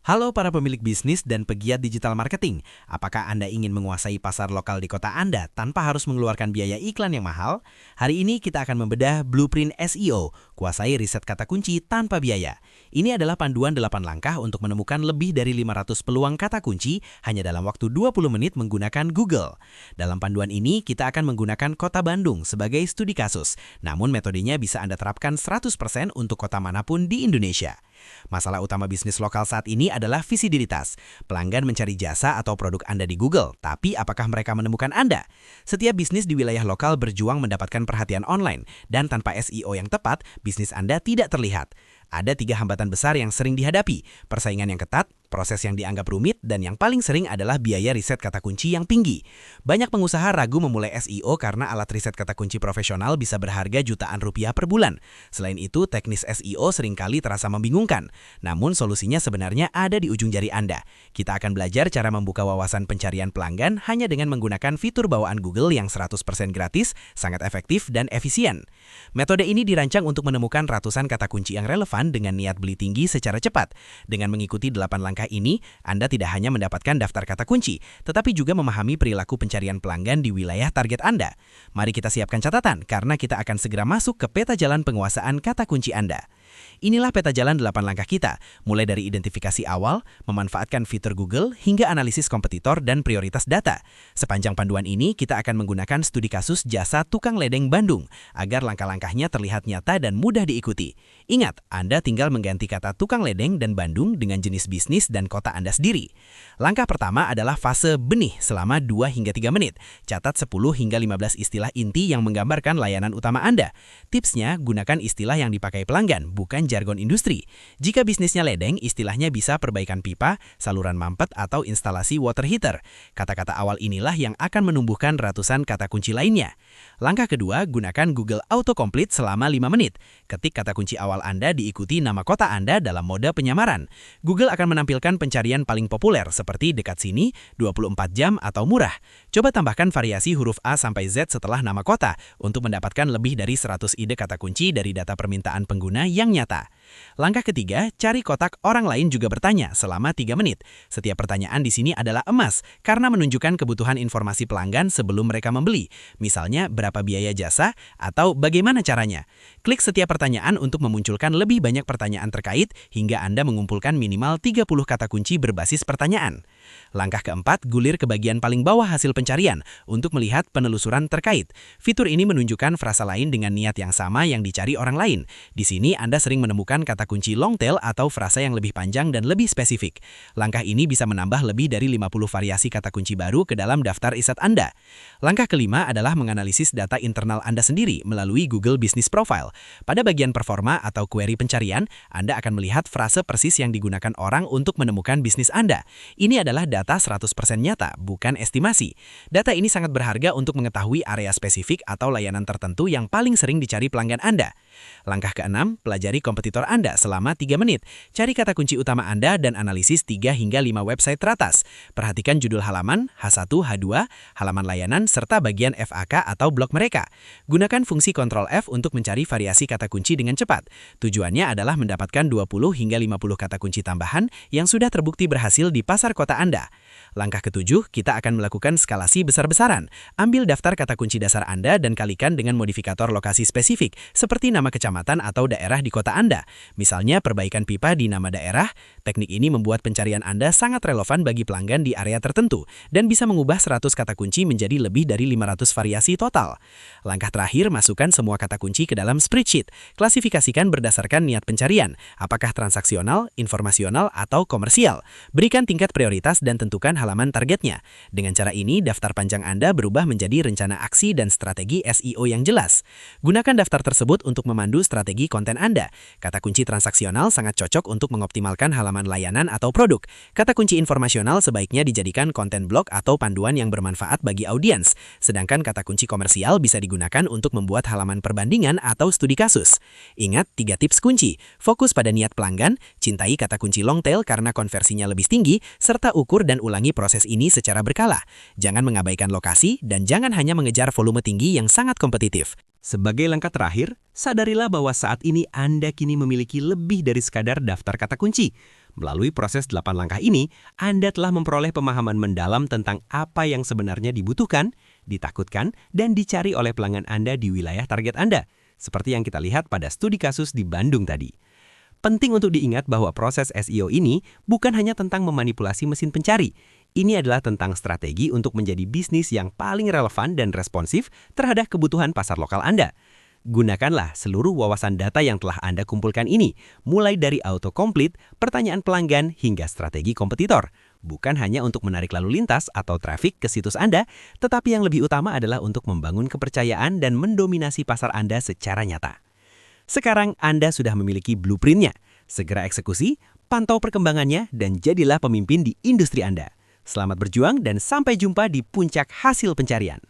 Halo para pemilik bisnis dan pegiat digital marketing. Apakah Anda ingin menguasai pasar lokal di kota Anda tanpa harus mengeluarkan biaya iklan yang mahal? Hari ini kita akan membedah Blueprint SEO, kuasai riset kata kunci tanpa biaya. Ini adalah panduan 8 langkah untuk menemukan lebih dari 500 peluang kata kunci hanya dalam waktu 20 menit menggunakan Google. Dalam panduan ini, kita akan menggunakan kota Bandung sebagai studi kasus. Namun metodenya bisa Anda terapkan 100% untuk kota manapun di Indonesia. Masalah utama bisnis lokal saat ini adalah visibilitas. Pelanggan mencari jasa atau produk Anda di Google, tapi apakah mereka menemukan Anda? Setiap bisnis di wilayah lokal berjuang mendapatkan perhatian online, dan tanpa SEO yang tepat, bisnis Anda tidak terlihat. Ada 3 hambatan besar yang sering dihadapi: persaingan yang ketat, proses yang dianggap rumit, dan yang paling sering adalah biaya riset kata kunci yang tinggi. Banyak pengusaha ragu memulai SEO karena alat riset kata kunci profesional bisa berharga jutaan rupiah per bulan. Selain itu, teknis SEO seringkali terasa membingungkan. Namun solusinya sebenarnya ada di ujung jari Anda. Kita akan belajar cara membuka wawasan pencarian pelanggan hanya dengan menggunakan fitur bawaan Google yang 100% gratis, sangat efektif dan efisien. Metode ini dirancang untuk menemukan ratusan kata kunci yang relevan dengan niat beli tinggi secara cepat. Dengan mengikuti 8 langkah ini, Anda tidak hanya mendapatkan daftar kata kunci, tetapi juga memahami perilaku pencarian pelanggan di wilayah target Anda. Mari kita siapkan catatan, karena kita akan segera masuk ke peta jalan penguasaan kata kunci Anda. Inilah peta jalan 8 langkah kita, mulai dari identifikasi awal, memanfaatkan fitur Google, hingga analisis kompetitor dan prioritas data. Sepanjang panduan ini, kita akan menggunakan studi kasus jasa tukang ledeng Bandung, agar langkah-langkahnya terlihat nyata dan mudah diikuti. Ingat, Anda tinggal mengganti kata tukang ledeng dan Bandung dengan jenis bisnis dan kota Anda sendiri. Langkah pertama adalah fase benih selama 2 hingga 3 menit. Catat 10 hingga 15 istilah inti yang menggambarkan layanan utama Anda. Tipsnya, gunakan istilah yang dipakai pelanggan, bukan jargon industri. Jika bisnisnya ledeng, istilahnya bisa perbaikan pipa, saluran mampet, atau instalasi water heater. Kata-kata awal inilah yang akan menumbuhkan ratusan kata kunci lainnya. Langkah kedua, gunakan Google Autocomplete selama 5 menit. Ketik kata kunci awal Anda diikuti nama kota Anda dalam mode penyamaran. Google akan menampilkan pencarian paling populer seperti dekat sini, 24 jam, atau murah. Coba tambahkan variasi huruf A sampai Z setelah nama kota untuk mendapatkan lebih dari 100 ide kata kunci dari data permintaan pengguna yang nyata. Langkah ketiga, cari kotak orang lain juga bertanya selama 3 menit. Setiap pertanyaan di sini adalah emas karena menunjukkan kebutuhan informasi pelanggan sebelum mereka membeli. Misalnya, berapa biaya jasa atau bagaimana caranya. Klik setiap pertanyaan untuk memunculkan lebih banyak pertanyaan terkait hingga Anda mengumpulkan minimal 30 kata kunci berbasis pertanyaan. Langkah keempat, gulir ke bagian paling bawah hasil pencarian untuk melihat penelusuran terkait. Fitur ini menunjukkan frasa lain dengan niat yang sama yang dicari orang lain. Di sini Anda sering menemukan kata kunci long tail atau frasa yang lebih panjang dan lebih spesifik. Langkah ini bisa menambah lebih dari 50 variasi kata kunci baru ke dalam daftar riset Anda. Langkah kelima adalah menganalisis data internal Anda sendiri melalui Google Business Profile. Pada bagian performa atau query pencarian, Anda akan melihat frase persis yang digunakan orang untuk menemukan bisnis Anda. Ini adalah data 100% nyata, bukan estimasi. Data ini sangat berharga untuk mengetahui area spesifik atau layanan tertentu yang paling sering dicari pelanggan Anda. Langkah keenam, pelajari kompetitor Anda selama 3 menit. Cari kata kunci utama Anda dan analisis 3 hingga 5 website teratas. Perhatikan judul halaman, H1, H2, halaman layanan, serta bagian FAQ atau blog mereka. Gunakan fungsi Ctrl F untuk mencari variasi kata kunci dengan cepat. Tujuannya adalah mendapatkan 20 hingga 50 kata kunci tambahan yang sudah terbukti berhasil di pasar kota Anda. Langkah ketujuh, kita akan melakukan skalasi besar-besaran. Ambil daftar kata kunci dasar Anda dan kalikan dengan modifikator lokasi spesifik, seperti nama kecamatan atau daerah di kota Anda. Misalnya perbaikan pipa di nama daerah. Teknik ini membuat pencarian Anda sangat relevan bagi pelanggan di area tertentu dan bisa mengubah 100 kata kunci menjadi lebih dari 500 variasi total. Langkah terakhir, masukkan semua kata kunci ke dalam spreadsheet. Klasifikasikan berdasarkan niat pencarian, apakah transaksional, informasional, atau komersial. Berikan tingkat prioritas dan tentukan halaman targetnya. Dengan cara ini, daftar panjang Anda berubah menjadi rencana aksi dan strategi SEO yang jelas. Gunakan daftar tersebut untuk memandu strategi konten Anda. Kata kunci transaksional sangat cocok untuk mengoptimalkan halaman layanan atau produk. Kata kunci informasional sebaiknya dijadikan konten blog atau panduan yang bermanfaat bagi audiens. Sedangkan kata kunci komersial bisa digunakan untuk membuat halaman perbandingan atau studi kasus. Ingat 3 tips kunci. Fokus pada niat pelanggan, cintai kata kunci long tail karena konversinya lebih tinggi, serta ukur dan ulangi proses ini secara berkala. Jangan mengabaikan lokasi dan jangan hanya mengejar volume tinggi yang sangat kompetitif. Sebagai langkah terakhir, sadarilah bahwa saat ini Anda kini memiliki lebih dari sekadar daftar kata kunci. Melalui proses 8 langkah ini, Anda telah memperoleh pemahaman mendalam tentang apa yang sebenarnya dibutuhkan, ditakutkan, dan dicari oleh pelanggan Anda di wilayah target Anda, seperti yang kita lihat pada studi kasus di Bandung tadi. Penting untuk diingat bahwa proses SEO ini bukan hanya tentang memanipulasi mesin pencari. Ini adalah tentang strategi untuk menjadi bisnis yang paling relevan dan responsif terhadap kebutuhan pasar lokal Anda. Gunakanlah seluruh wawasan data yang telah Anda kumpulkan ini, mulai dari autocomplete, pertanyaan pelanggan, hingga strategi kompetitor. Bukan hanya untuk menarik lalu lintas atau traffic ke situs Anda, tetapi yang lebih utama adalah untuk membangun kepercayaan dan mendominasi pasar Anda secara nyata. Sekarang Anda sudah memiliki blueprint-nya. Segera eksekusi, pantau perkembangannya, dan jadilah pemimpin di industri Anda. Selamat berjuang dan sampai jumpa di puncak hasil pencarian.